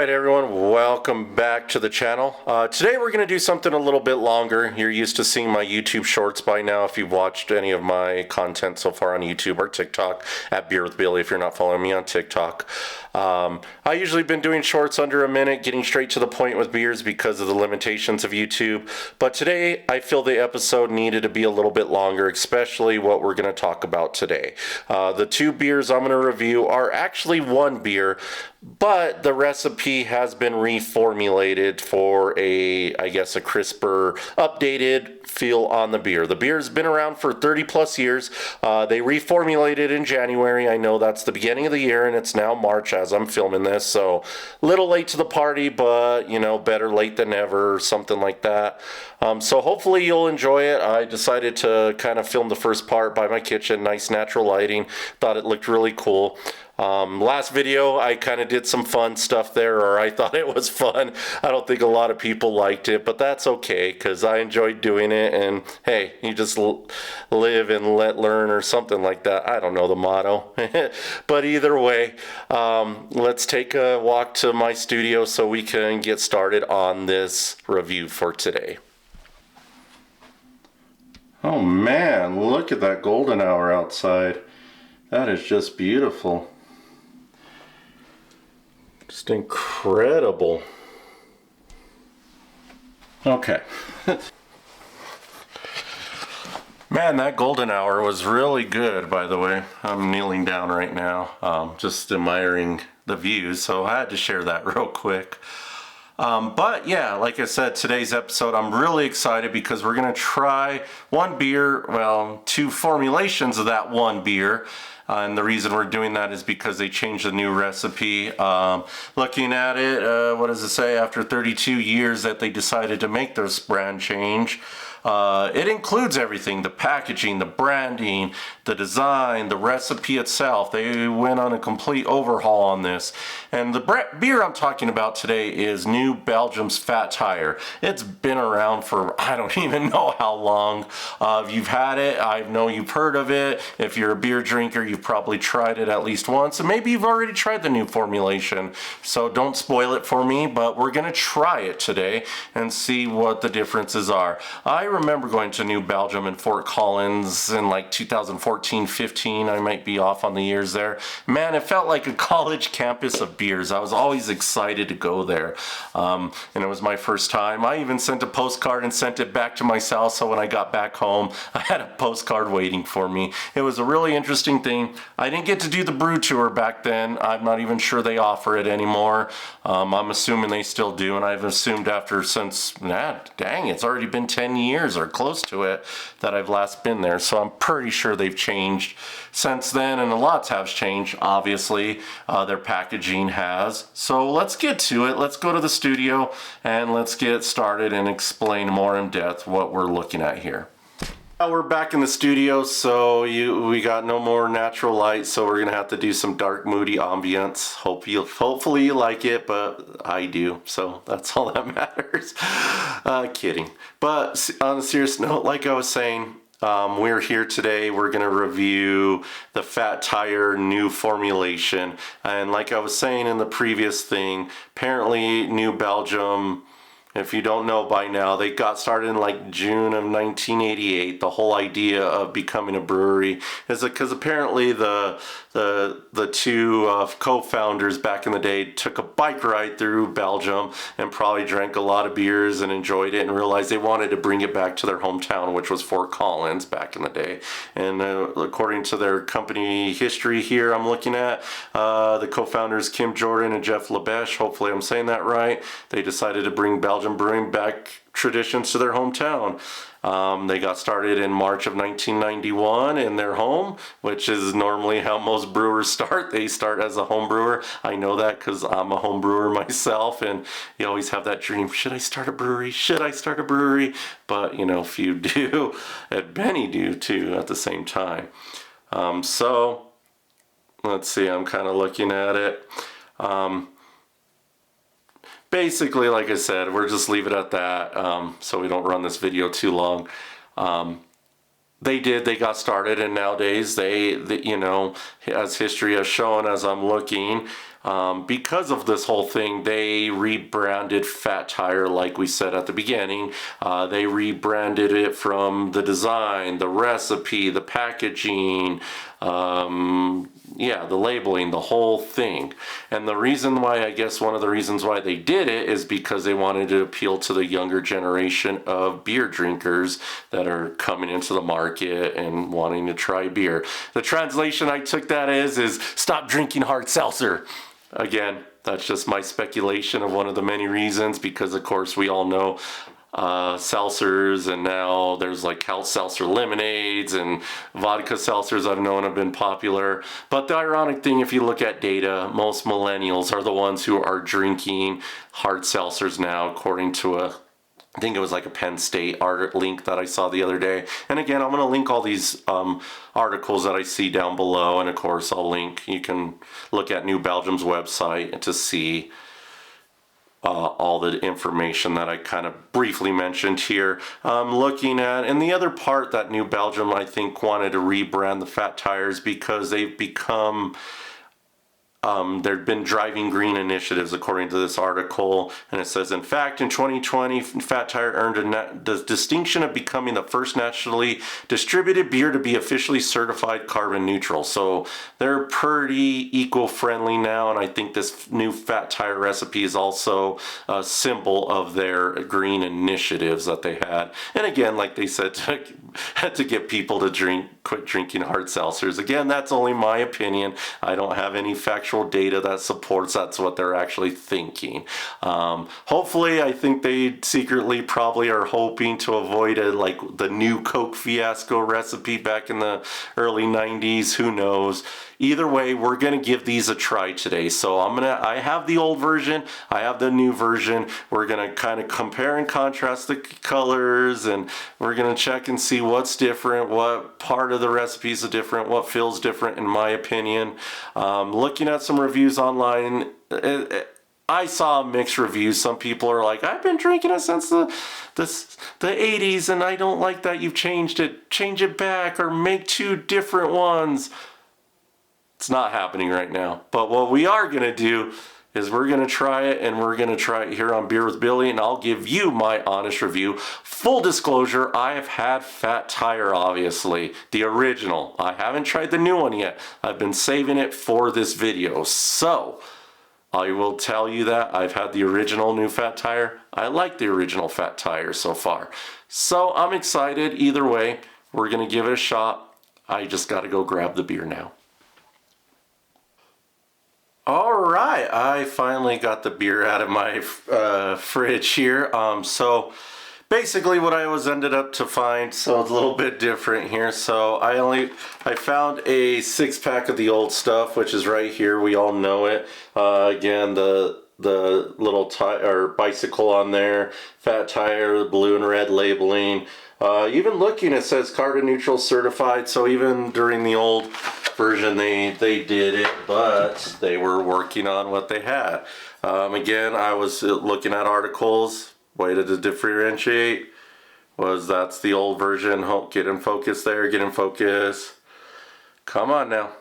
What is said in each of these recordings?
Alright everyone, welcome back to the channel. Today we're going to do something a little bit longer. You're used to seeing my YouTube shorts by now if you've watched any of my content so far on YouTube or TikTok at Beer with Billy if you're not following me on TikTok. I usually been doing shorts under a minute, getting straight to the point with beers because of the limitations of YouTube. But today I feel the episode needed to be a little bit longer, especially what we're going to talk about today. The two beers I'm going to review are actually one beer, but the recipe has been reformulated for I guess a crisper, updated feel on the beer. The beer's been around for 30 plus years. They reformulated in January. I know that's the beginning of the year and it's now March as I'm filming this, so a little late to the party, but you know, better late than never or something like that. So hopefully you'll enjoy it. I decided to kind of film the first part by my kitchen, nice natural lighting. Thought it looked really cool. Last video I kind of did some fun stuff there, or I thought it was fun. I don't think a lot of people liked it, but that's okay because I enjoyed doing it, and hey, you just live and let learn or something like that. I don't know the motto. But either way, let's take a walk to my studio so we can get started on this review for today. Oh man, look at that golden hour outside. That is just beautiful. Just incredible. Okay. Man, that golden hour was really good, by the way. I'm kneeling down right now, just admiring the views, so I had to share that real quick. But yeah, like I said, today's episode, I'm really excited because we're going to try one beer, well, two formulations of that one beer. And the reason we're doing that is because they changed the new recipe. Looking at it, what does it say? After 32 years that they decided to make this brand change. It includes everything, the packaging, the branding, the design, the recipe itself. They went on a complete overhaul on this. And the beer I'm talking about today is New Belgium's Fattire. It's been around for I don't even know how long. If you've had it, I know you've heard of it. If you're a beer drinker, you've probably tried it at least once. And maybe you've already tried the new formulation. So don't spoil it for me, but we're going to try it today and see what the differences are. I remember going to New Belgium in Fort Collins in like 2014-15. I might be off on the years there. Man, it felt like a college campus of beers. I was always excited to go there. And it was my first time. I even sent a postcard and sent it back to my cell, so when I got back home, I had a postcard waiting for me. It was a really interesting thing. I didn't get to do the brew tour back then. I'm not even sure they offer it anymore. I'm assuming they still do, and I've assumed since, dang, it's already been 10 years or close to it that I've last been there, so I'm pretty sure they've changed since then, and a lot have changed, obviously. Their packaging has. So let's get to it. Let's go to the studio and let's get started and explain more in depth what we're looking at here. We're back in the studio, so we got no more natural light, so we're gonna have to do some dark, moody ambience. Hopefully you like it, but I do, so that's all that matters. Kidding. But on a serious note, like I was saying, we're here today. We're gonna review the Fattire new formulation, and like I was saying in the previous thing, apparently New Belgium, if you don't know by now, they got started in like June of 1988. The whole idea of becoming a brewery is because apparently the two co-founders back in the day took a bike ride through Belgium and probably drank a lot of beers and enjoyed it and realized they wanted to bring it back to their hometown, which was Fort Collins back in the day. And according to their company history here I'm looking at, the co-founders Kim Jordan and Jeff Labesh, hopefully I'm saying that right, they decided to bring Belgium brewing back traditions to their hometown. They got started in March of 1991 in their home, which is normally how most brewers start. They start as a home brewer. I know that because I'm a home brewer myself, and you always have that dream, should I start a brewery? Should I start a brewery? But you know, few do, and many do too at the same time. So let's see, I'm kind of looking at it. Basically, like I said, we'll just leave it at that, so we don't run this video too long. They did. They got started, and nowadays you know, as history has shown, as I'm looking, because of this whole thing, they rebranded Fattire, like we said at the beginning. They rebranded it from the design, the recipe, the packaging, yeah, the labeling, the whole thing. And the reason why, I guess one of the reasons why they did it is because they wanted to appeal to the younger generation of beer drinkers that are coming into the market and wanting to try beer. The translation I took that as is stop drinking hard seltzer. Again, that's just my speculation of one of the many reasons, because of course we all know seltzers, and now there's like health seltzer lemonades and vodka seltzers I've known have been popular. But the ironic thing, if you look at data, most millennials are the ones who are drinking hard seltzers now, according to I think it was like a Penn State link that I saw the other day. And again, I'm going to link all these articles that I see down below. And of course, I'll link, you can look at New Belgium's website to see all the information that I kind of briefly mentioned here. Looking at, and the other part that New Belgium, I think, wanted to rebrand the Fattires because they've become, they've been driving green initiatives, according to this article, and it says, in fact, in 2020, Fattire earned the distinction of becoming the first nationally distributed beer to be officially certified carbon neutral. So they're pretty eco-friendly now, and I think this new Fattire recipe is also a symbol of their green initiatives that they had. And again, like they said, to get people to quit drinking hard seltzers. Again, that's only my opinion. I don't have any factual data that supports that's what they're actually thinking. Hopefully, I think they secretly probably are hoping to avoid like the new Coke fiasco recipe back in the early 90s. Who knows? Either way, we're going to give these a try today. So I have the old version, I have the new version. We're going to kind of compare and contrast the colors, and we're going to check and see what's different, what part of the recipes are different, what feels different in my opinion. Looking at some reviews online, I saw mixed reviews. Some people are like, I've been drinking it since the 80s and I don't like that you've changed it. Change it back or make two different ones. It's not happening right now. But what we are going to do is we're going to try it, and we're going to try it here on Beer with Billy, and I'll give you my honest review. Full disclosure, I have had Fattire, obviously, the original. I haven't tried the new one yet. I've been saving it for this video. So I will tell you that I've had the original new Fattire. I like the original Fattire so far. So I'm excited. Either way, we're going to give it a shot. I just got to go grab the beer now. All right, I finally got the beer out of my fridge here. So basically what I ended up to find, so it's a little bit different here. So I found a 6-pack of the old stuff, which is right here. We all know it. Again, the little bicycle on there, Fattire, blue and red labeling. Even looking, it says carbon neutral certified. So even during the old version, they did it, but they were working on what they had. Again, I was looking at articles. Way to differentiate was that's the old version. Get in focus there. Get in focus. Come on now.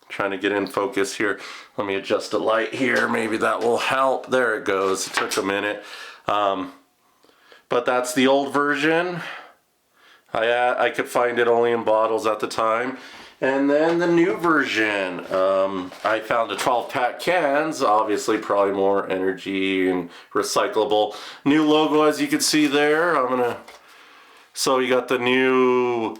Trying to get in focus here. Let me adjust the light here. Maybe that will help. There it goes. It took a minute. But that's the old version. I could find it only in bottles at the time. And then the new version. I found the 12-pack cans. Obviously, probably more energy and recyclable. New logo, as you can see there. So you got the new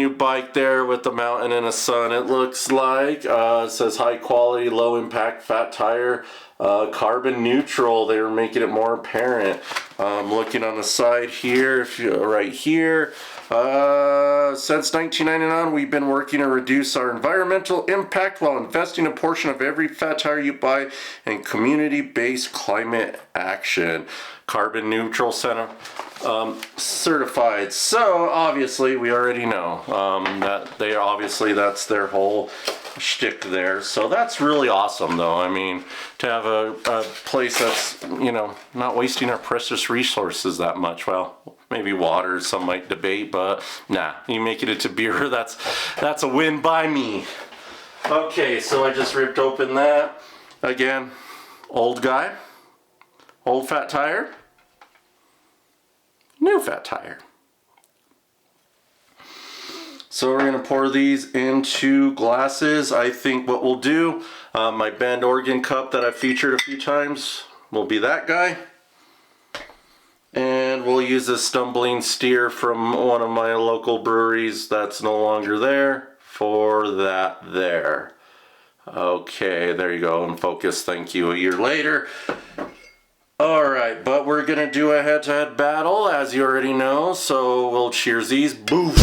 bike there with the mountain and a sun. It looks like it says high quality, low impact Fattire. Carbon neutral, they were making it more apparent. Looking on the side here, right here, since 1999 we've been working to reduce our environmental impact while investing a portion of every Fattire you buy in community-based climate action. Carbon neutral center. certified. So obviously we already know that they obviously that's their whole shtick there. So that's really awesome though. I mean, to have a place that's, you know, not wasting our precious resources that much. Well, maybe water, some might debate, but nah, you make it into beer, that's a win by me. Okay, so I just ripped open that. Again, old guy, old fat tire, new fat tire. So we're gonna pour these into glasses. I think what we'll do, my Bend Oregon cup that I've featured a few times will be that guy. And we'll use a Stumbling Steer from one of my local breweries that's no longer there for that there. Okay, there you go, in focus, thank you, a year later. Alright, but we're gonna do a head-to-head battle, as you already know, so we'll cheers these. Boof!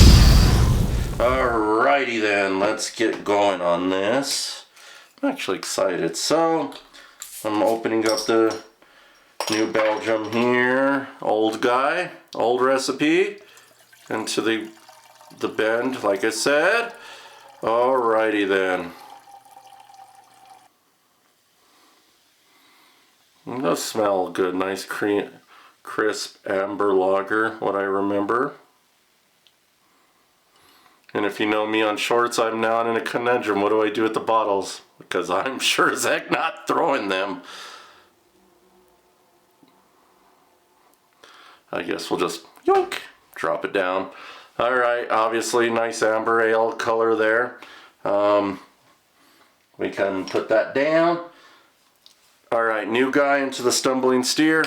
Alrighty then, let's get going on this. I'm actually excited. So, I'm opening up the New Belgium here. Old guy, old recipe. Into the Bend, like I said. Alrighty then. It does smell good, nice crisp amber lager, what I remember. And if you know me on shorts, I'm now in a conundrum. What do I do with the bottles? Because I'm sure as heck not throwing them. I guess we'll just yoink, drop it down. Alright, obviously nice amber ale color there. We can put that down. Alright, new guy into the Stumbling Steer.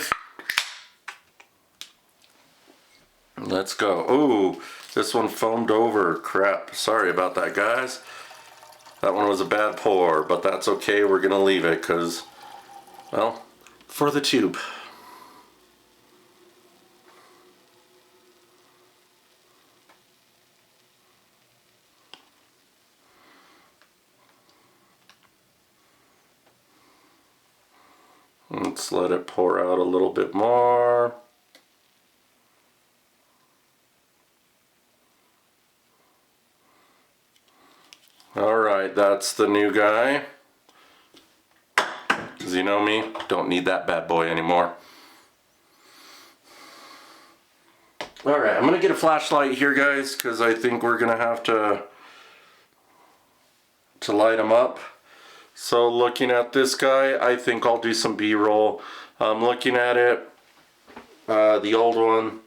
Let's go. Ooh, this one foamed over. Crap. Sorry about that, guys. That one was a bad pour, but that's okay. We're going to leave it because, well, for the tube. Let's let it pour out a little bit more. Alright, that's the new guy. Because you know me, don't need that bad boy anymore. Alright, I'm going to get a flashlight here, guys, because I think we're going to have to light them up. So looking at this guy, I think I'll do some B-roll. Looking at it, the old one.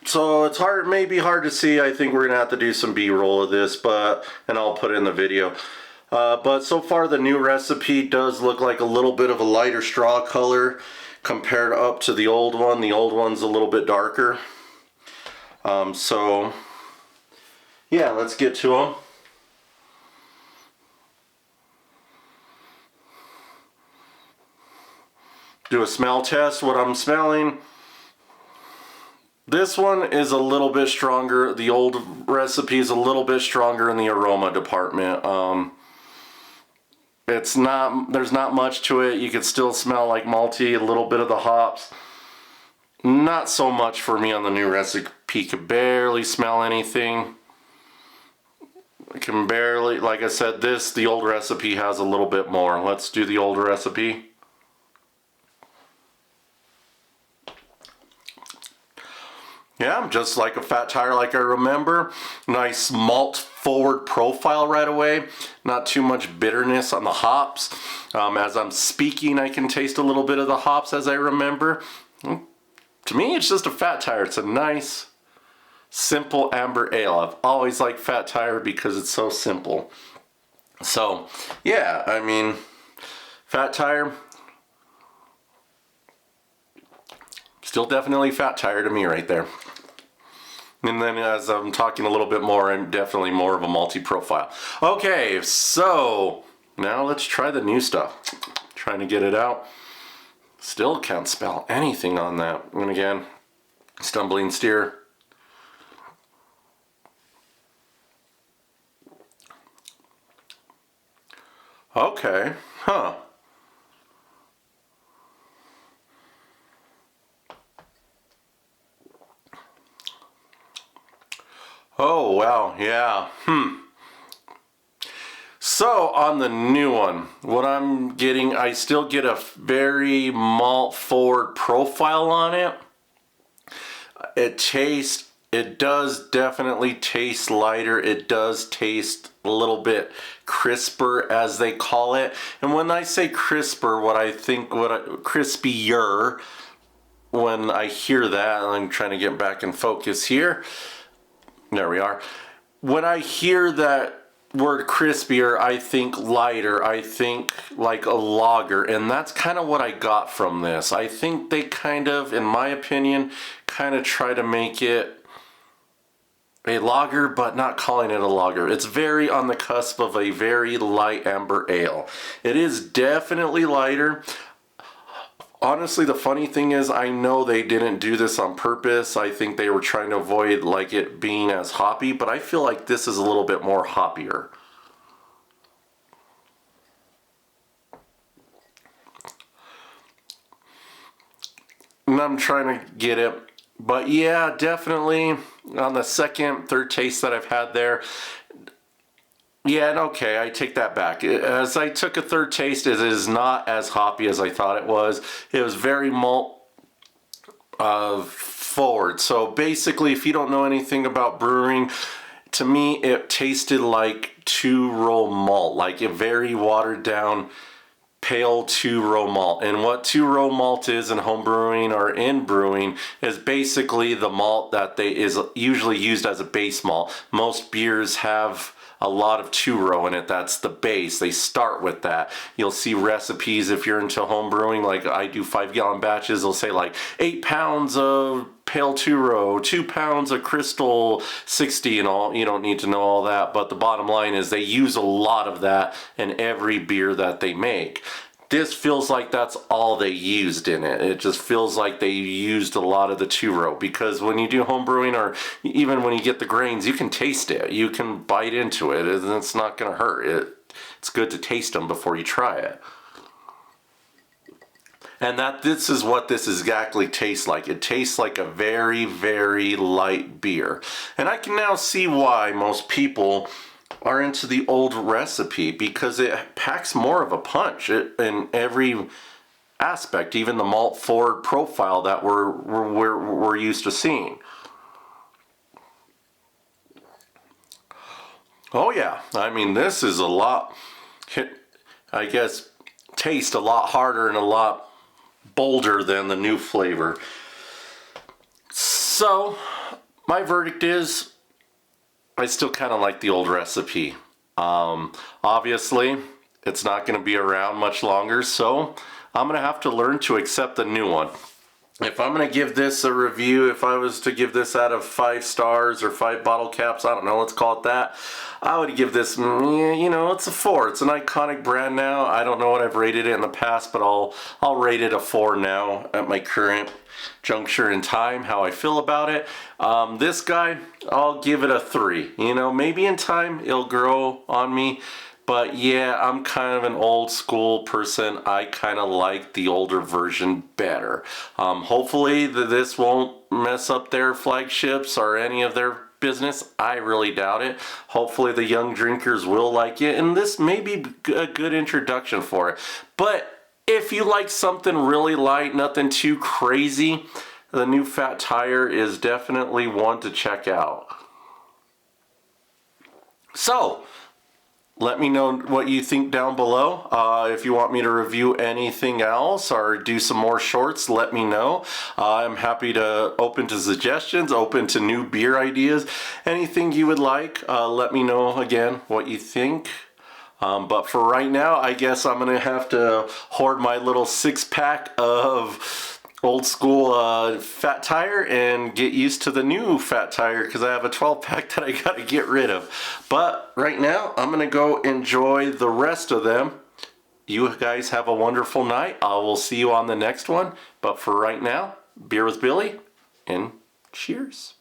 So it's hard, maybe hard to see. I think we're gonna have to do some B-roll of this, and I'll put it in the video. But so far the new recipe does look like a little bit of a lighter straw color compared up to the old one. The old one's a little bit darker. So yeah, let's get to them. Do a smell test. What I'm smelling. This one is a little bit stronger. The old recipe is a little bit stronger in the aroma department. There's not much to it. You can still smell like malty, a little bit of the hops. Not so much for me on the new recipe. Can barely smell anything. I can barely, like I said, the old recipe has a little bit more. Let's do the old recipe. Yeah, just like a fat tire like I remember. Nice malt forward profile right away. Not too much bitterness on the hops. As I'm speaking, I can taste a little bit of the hops as I remember. To me, it's just a fat tire. It's a nice, simple amber ale. I've always liked fat tire because it's so simple. So, yeah, I mean, fat tire. Still definitely fat tire to me right there. And then as I'm talking a little bit more, I'm definitely more of a malty profile. Okay, so now let's try the new stuff. Trying to get it out. Still can't spell anything on that. And again, Stumbling Steer. Okay, huh. go. Yeah. So on the new one, what I'm getting, I still get a very malt forward profile on it. It does definitely taste lighter. It does taste a little bit crisper, as they call it. And when I say crisper, crispier, when I hear that, I'm trying to get back in focus here. There we are. When I hear that word crispier, I think lighter. I think like a lager, and that's kind of what I got from this. I think they kind of, in my opinion, kind of try to make it a lager, but not calling it a lager. It's very on the cusp of a very light amber ale. It is definitely lighter. Honestly, the funny thing is, I know they didn't do this on purpose. I think they were trying to avoid like it being as hoppy, but I feel like this is a little bit more hoppier. And I'm trying to get it, but yeah, definitely on the second, third taste that I've had there. Yeah, okay, I take that back. As I took a third taste, it is not as hoppy as I thought it was. It was very malt forward. So basically, if you don't know anything about brewing, to me, it tasted like two-row malt, like a very watered down pale two-row malt. And what two-row malt is in home brewing or in brewing is basically the malt that is usually used as a base malt. Most beers have a lot of two-row in it. That's the base. They start with that. You'll see recipes if you're into home brewing, like I do 5-gallon batches, they'll say like 8 pounds of pale two-row, 2 pounds of crystal 60 and all. You don't need to know all that, but the bottom line is they use a lot of that in every beer that they make. This feels like that's all they used in it. It just feels like they used a lot of the two-row, because when you do home brewing, or even when you get the grains, you can taste it. You can bite into it, and it's not going to hurt. It's good to taste them before you try it. And this is what this exactly tastes like. It tastes like a very, very light beer. And I can now see why most people are into the old recipe, because it packs more of a punch in every aspect, even the malt forward profile that we're used to seeing. Oh yeah, I mean, this is a lot, I guess, taste a lot harder and a lot bolder than the new flavor. So my verdict is, I still kind of like the old recipe. Obviously, it's not going to be around much longer, so I'm going to have to learn to accept the new one. If I'm going to give this a review, if I was to give this out of 5 stars or 5 bottle caps, I don't know, let's call it that, I would give this, it's a 4. It's an iconic brand now. I don't know what I've rated it in the past, but I'll rate it a 4 now at my current juncture in time, how I feel about it. This guy, I'll give it a 3. Maybe in time it'll grow on me. But yeah, I'm kind of an old school person. I kind of like the older version better. Hopefully this won't mess up their flagships or any of their business. I really doubt it. Hopefully the young drinkers will like it, and this may be a good introduction for it. But if you like something really light, nothing too crazy, the new Fattire is definitely one to check out. So, let me know what you think down below. If you want me to review anything else or do some more shorts, let me know. I'm happy to open to suggestions, open to new beer ideas. Anything you would like, let me know again what you think. But for right now, I guess I'm going to have to hoard my little 6-pack of old school Fattire and get used to the new Fattire, because I have a 12-pack that I got to get rid of. But right now, I'm going to go enjoy the rest of them. You guys have a wonderful night. I will see you on the next one. But for right now, beer with Billy, and cheers.